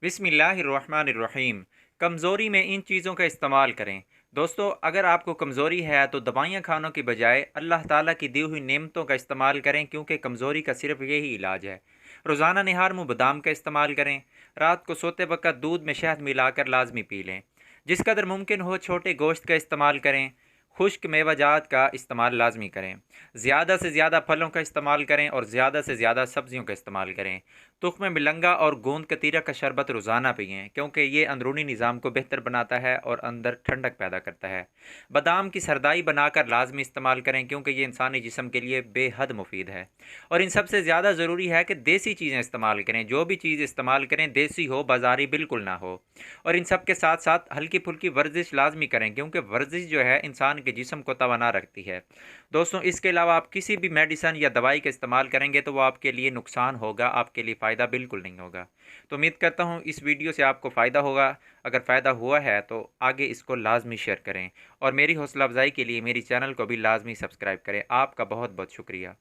बिस्मिल्लाहिर्रहमानिर्रहीम। कमज़ोरी में इन चीज़ों का इस्तेमाल करें। दोस्तों, अगर आपको कमज़ोरी है तो दवाइयाँ खानों की बजाय अल्लाह ताला की दी हुई नेमतों का इस्तेमाल करें, क्योंकि कमज़ोरी का सिर्फ यही इलाज है। रोज़ाना निहार मुँह बादाम का इस्तेमाल करें। रात को सोते वक्त दूध में शहद मिलाकर लाजमी पी लें। जिस कदर मुमकिन हो छोटे गोश्त का इस्तेमाल करें। खुश्क मेवाजात का इस्तेमाल लाजमी करें। ज़्यादा से ज़्यादा फलों का इस्तेमाल करें और ज़्यादा से ज़्यादा सब्जियों का इस्तेमाल करें। तुख्म मिलंगा और गोंद कतीरा का शरबत रोज़ाना पिएँ, क्योंकि ये अंदरूनी निज़ाम को बेहतर बनाता है और अंदर ठंडक पैदा करता है। बादाम की सरदाई बनाकर लाजमी इस्तेमाल करें, क्योंकि ये इंसानी जिस्म के लिए बेहद मुफीद है। और इन सबसे ज़्यादा ज़रूरी है कि देसी चीज़ें इस्तेमाल करें। जो भी चीज़ इस्तेमाल करें देसी हो, बाज़ारी बिल्कुल ना हो। और इन सब के साथ साथ हल्की फुल्की वर्जिश लाजमी करें, क्योंकि वर्जिश जो है इंसान के जिस्म को तवाना रखती है। दोस्तों, इसके अलावा आप किसी भी मेडिसन या दवाई का इस्तेमाल करेंगे तो वो आपके लिए नुकसान होगा, आपके लिए फ़ायदा बिल्कुल नहीं होगा। तो उम्मीद करता हूँ इस वीडियो से आपको फ़ायदा होगा। अगर फ़ायदा हुआ है तो आगे इसको लाजमी शेयर करें, और मेरी हौसला अफजाई के लिए मेरी चैनल को भी लाजमी सब्सक्राइब करें। आपका बहुत बहुत शुक्रिया।